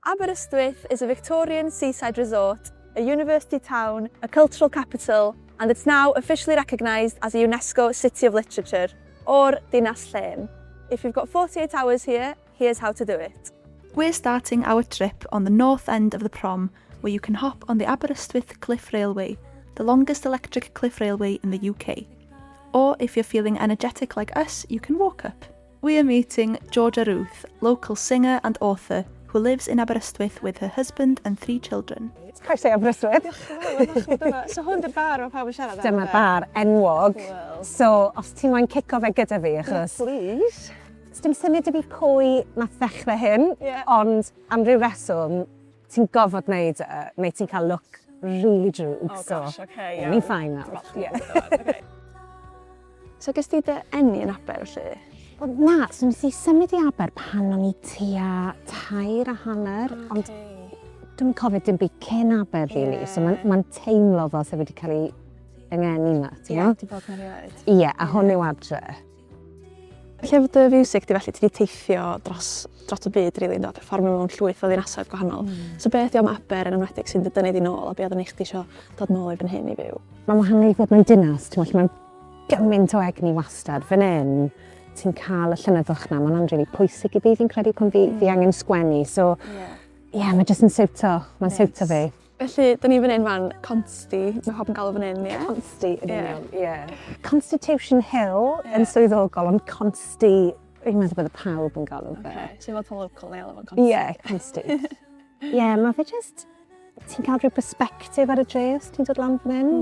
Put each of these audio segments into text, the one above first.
Aberystwyth is a Victorian seaside resort, a university town, a cultural capital, and it's now officially recognised as a UNESCO City of Literature, or Dinas Llên. If you've got 48 hours here, here's how to do it. We're starting our trip on the north end of the prom, where you can hop on the Aberystwyth Cliff Railway, the longest electric cliff railway in the UK. Or if you're feeling energetic like us, you can walk up. We are meeting Georgia Ruth, local singer and author, who lives in Aberystwyth with her husband and 3 children. Croeso i Aberystwyth. So hwn dy bar o pawb yn siarad am Dyma bar enwog. Wel. So, os ti'n moyn cico fe gyda fi, achos... Please. Dim syniad i fi pwy nath ddechrau hyn, Ie. ond am ryw reswm, ti'n gofod wneud e, neu ti'n cael look really drwg. Oh gosh, okay, Ni'n ffain nawr. Okay. So ges ti dy eni yn Aber felly? Wel, na, so nes i symud i Aber pan o'n i tua 2.5, ond dwi'n cofio dim byd cyn Aber, really. So mae'n teimlo fel sef wedi cael ei yngeni yma, ti'n gwybod? Di bod yn erioed. Ie, a hwn yw adre. Llyfr dy fiwsig di felly, ti wedi teithio dros y byd, rili, yn perfformio mewn llwyth o ddinasoedd gwahanol. So beth yw am Aber yn ymwedig sy'n dydynnu di nôl, a beth oedd yn eich di isio dod nôl i fan hyn i fyw? Mae'n wahanol i fod mewn dinas, ti'n gwybod, mae'n gymaint o egni wastad. Fan hyn, ti'n cael y llynyddoch na, mae'n rili pwysig i fi, fi'n credu pan fi angen sgwennu. So, ie, mae jyst yn siwto, mae'n siwto fi. Felly, dyn ni fan hyn fan Consti, mae hob yn galw fan hyn, ie? Consti, yn union, ie. Constitution Hill yn swyddogol, ond Consti, fi'n meddwl bod y pawb yn galw fe. Sy'n fod yn local neu alw fan Consti? Ie, Consti. Ie, mae fe jyst, ti'n cael rhyw perspectif ar y dre os ti'n dod lan fan hyn.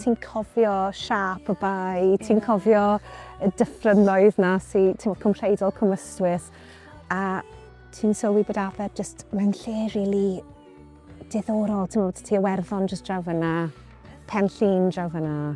Ti'n cofio siap y bai, ti'n cofio y dyffrynnoedd na sy'n cymreidol Cwm Ystwyth, a ti'n sylwi bod Aber jyst mewn lle rili diddorol, ti'n meddwl, ti Iwerddon jyst draw fyna, Pen Llyn draw fyna,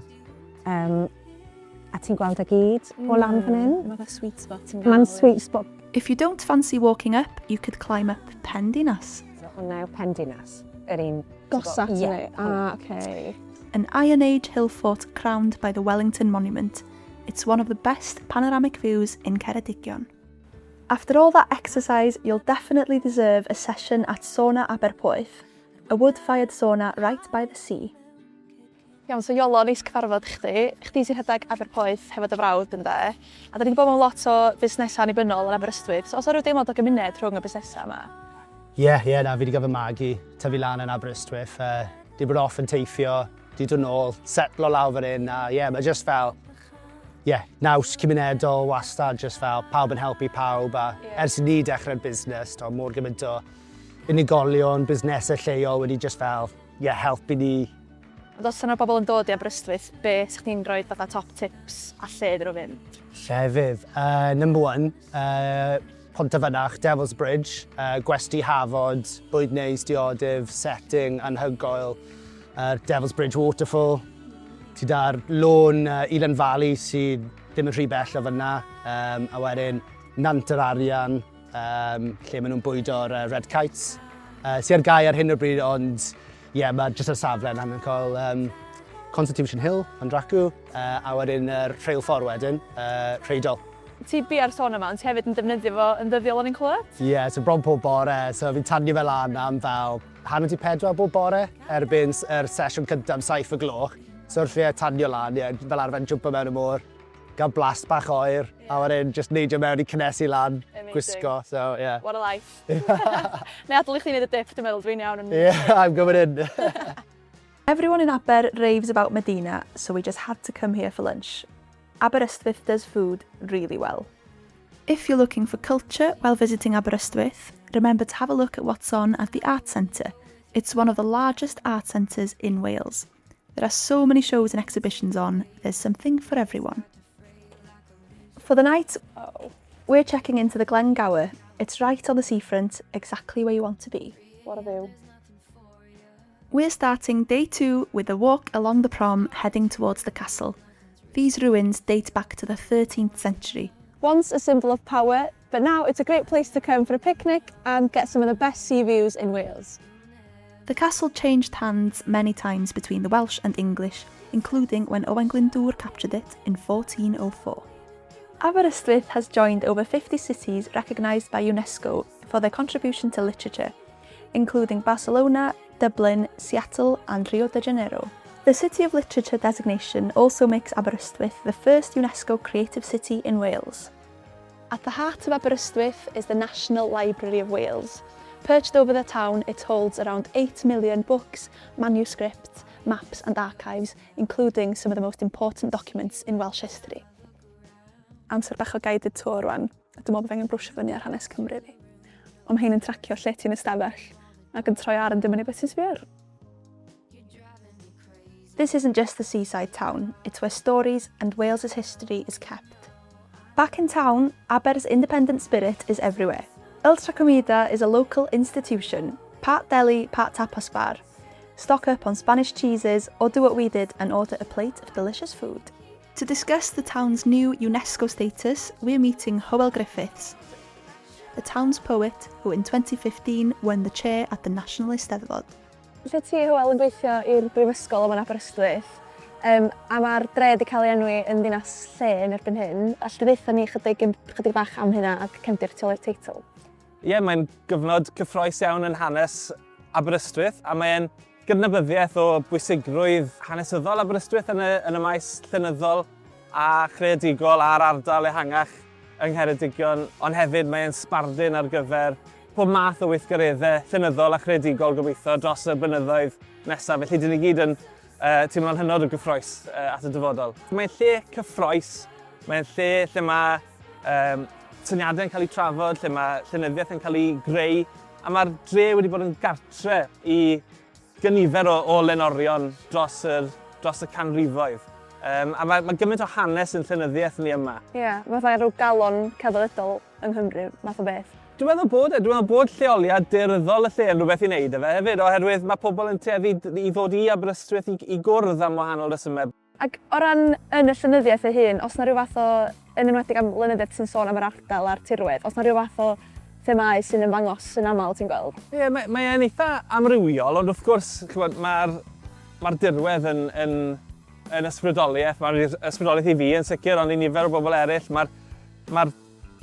a ti'n gweld y gyd o lan fan hyn. Mae'n sweet spot. Mae'n sweet spot. If you don't fancy walking up, you could climb up Pen Dinas. Hwna yw Pen Dinas, yr un... Gosat, Ie. neu? Ah, okay. An Iron Age hill fort crowned by the Wellington Monument. It's one of the best panoramic views in Ceredigion. After all that exercise, you'll definitely deserve a session at Sauna Aberystwyth, a wood-fired sauna right by the sea. Iawn, so Iolo, neis cyfarfod chdi. Chdi sy'n rhedeg Aberystwyth hefo dy frawd ynde. A da ni wedi bod mewn lot o busnesau annibynnol yn Aberystwyth. So os oes rhyw deimlad o gymuned rhwng y busnesau yma? Ie, na, fi wedi gyfer magu, tyfu lan yn Aberystwyth. Di bod off yn teithio, di dod nôl, setlo lawr fan hyn, a mae just fel, naws cymunedol wastad, just fel pawb yn helpu pawb, a ers i ni dechrau'r busnes, mor gymaint o unigolion, busnesau lleol wedi just fel, helpu ni. Ond os yna bobl yn dod i Aberystwyth, be sy'ch chi'n rhoi fatha top tips a lle dyn nhw fynd? Llefydd. Number 1, Pontyfynach, Devil's Bridge, gwesti hafod, bwyd neis, diodydd, setting, anhygoel, Devil's Bridge Waterfall. Ti da'r lôn Elan Valley sydd ddim yn rhy bell o fyna, a wedyn Nant yr Arian, lle maen nhw'n bwydo'r Red Kites. Sy'n ar gau ar hyn o bryd, ond mae jyst y safle yn anhygoel. Constitution Hill, Andracw, a wedyn rheilffordd wedyn, Rheidol. Ti bi ar sôn yma, ond ti hefyd yn defnyddio fo yn ddyddiol o'n i'n clywed? Ie, so bron pob bore, so fi'n tanio fel lan am fel 3:30 bob bore, erbyn yr sesiwn cyntaf 7 o gloch. So wrth fi tanio lan, fel arfer jwmpo mewn y môr, gael blast bach oer, a wedyn just neidio mewn i cynnesu lan, gwisgo, so yeah. What a life. Neu adl i chdi wneud y dip, dwi'n meddwl, dwi'n iawn yn... Yeah, I'm going in. Everyone in Aber raves about Medina, so we just had to come here for lunch. Aberystwyth does food really well. If you're looking for culture while visiting Aberystwyth, remember to have a look at what's on at the Art Centre. It's one of the largest art centres in Wales. There are so many shows and exhibitions on, there's something for everyone. For the night, we're checking into the Glen Gower. It's right on the seafront, exactly where you want to be. What a view. We're starting day 2 with a walk along the prom heading towards the castle. These ruins date back to the 13th century. Once a symbol of power, but now it's a great place to come for a picnic and get some of the best sea views in Wales. The castle changed hands many times between the Welsh and English, including when Owain Glyndŵr captured it in 1404. Aberystwyth has joined over 50 cities recognised by UNESCO for their contribution to literature. including Barcelona, Dublin, Seattle and Rio de Janeiro. The City of Literature designation also makes Aberystwyth the first UNESCO Creative City in Wales. At the heart of Aberystwyth is the National Library of Wales. Perched over the town, it holds around 8 million books, manuscripts, maps and archives, including some of the most important documents in Welsh history. Amser bach o guided tour rwan, a dwi'n meddwl bod angen brwsio fyny ar hanes Cymru fi. Ond mae hyn yn tracio lle ti'n ystafell ac yn troi ar yn dibynnu beth sy'n sbio. This isn't just the seaside town, it's where stories and Wales's history is kept. Back in town, Aber's independent spirit is everywhere. Ultra Comida is a local institution, part deli, part tapas bar. Stock up on Spanish cheeses or do what we did and order a plate of delicious food. To discuss the town's new UNESCO status, we're meeting Hywel Griffiths, the town's poet who in 2015 won the chair at the National Eisteddfod. Lle ti Hywel yn gweithio i'r brifysgol yma yn Aberystwyth, a mae'r dre wedi cael ei enwi yn ddinas lle yn erbyn hyn. Allai ddeutha ni chydig bach am hynna ac cefndir tu ôl i'r teitl? Ie, mae'n gyfnod cyffrous iawn yn hanes Aberystwyth a mae'n gydnabyddiaeth o bwysigrwydd hanesyddol Aberystwyth yn y maes llenyddol a chreadigol a'r ardal ehangach yng Ceredigion, ond hefyd mae'n sbardun ar gyfer pob math o weithgareddau llenyddol a chreadigol gobeithio dros y blynyddoedd nesaf. Felly, dyn ni gyd yn teimlo'n hynod o gyffrous at y dyfodol. Mae'n lle cyffrous, mae'n lle mae syniadau yn cael eu trafod, lle mae llenyddiaeth yn cael ei greu, a mae'r dre wedi bod yn gartre i gynifer o lenorion dros y canrifoedd. A mae gymaint o hanes yn llenyddiaeth ni yma. Ie, fatha rhyw galon ceddolydol yng Nghymru, math o beth. Dwi'n meddwl bod lleoliad daearyddol y lle yn rhywbeth i wneud efo hefyd, oherwydd mae pobl yn tueddu i ddod i Aberystwyth i gwrdd am wahanol resymau. Ac o ran yn y llenyddiaeth ei hun, os yna rhyw fath o, yn enwedig am llenyddiaeth sy'n sôn am yr ardal a'r tirwedd, os yna rhyw fath o themau sy'n ymddangos yn aml ti'n gweld? Ie, mae'n eitha amrywiol, ond wrth gwrs mae'r dirwedd yn ysbrydoliaeth, mae'r ysbrydoliaeth i fi yn sicr, ond i nifer o bobl eraill, mae'r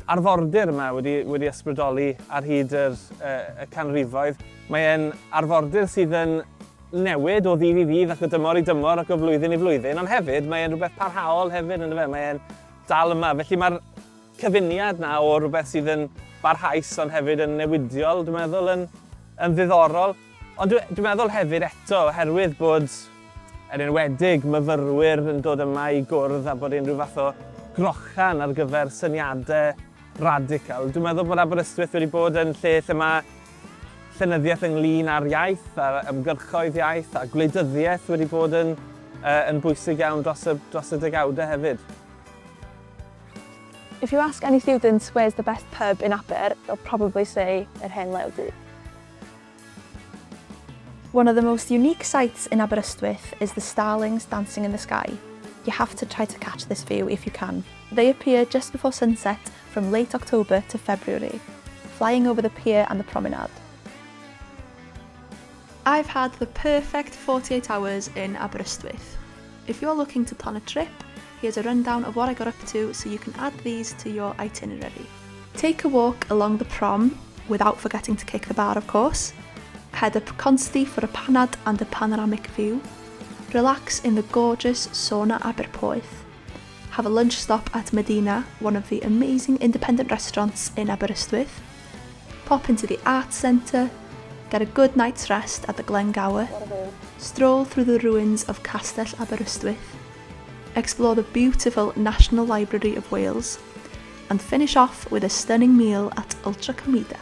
arfordir yma wedi ysbrydoli ar hyd y canrifoedd. Mae'n arfordir sydd yn newid o ddydd i ddydd ac o dymor i dymor ac o flwyddyn i flwyddyn, ond hefyd mae'n rhywbeth parhaol hefyd yn y fe, mae'n dal yma. Felly mae'r cyfuniad na o rhywbeth sydd yn barhaus ond hefyd yn newidiol, dwi'n meddwl, yn ddiddorol. Ond dwi'n meddwl hefyd eto, oherwydd bod yn enwedig myfyrwyr yn dod yma i gwrdd a bod unrhyw fath o grochan ar gyfer syniadau radical. Dwi'n meddwl bod Aberystwyth wedi bod yn lle mae llenyddiaeth ynglyn â'r iaith, a ymgyrchoedd iaith a gwleidyddiaeth wedi bod yn bwysig iawn dros y degawdau hefyd. If you ask any students where's the best pub in Aber, they'll probably say yr hen Lewdy. One of the most unique sights in Aberystwyth is the starlings dancing in the sky. You have to try to catch this view if you can. They appear just before sunset from late October to February, flying over the pier and the promenade. I've had the perfect 48 hours in Aberystwyth. If you're looking to plan a trip, here's a rundown of what I got up to so you can add these to your itinerary. Take a walk along the prom, without forgetting to kick the bar of course. Head up Consti for a panad and a panoramic view. Relax in the gorgeous sauna Aberystwyth. Have a lunch stop at Medina, one of the amazing independent restaurants in Aberystwyth. Pop into the arts centre, get a good night's rest at the Glen Gower. Stroll through the ruins of Castell Aberystwyth. Explore the beautiful National Library of Wales, and finish off with a stunning meal at Ultra Comida.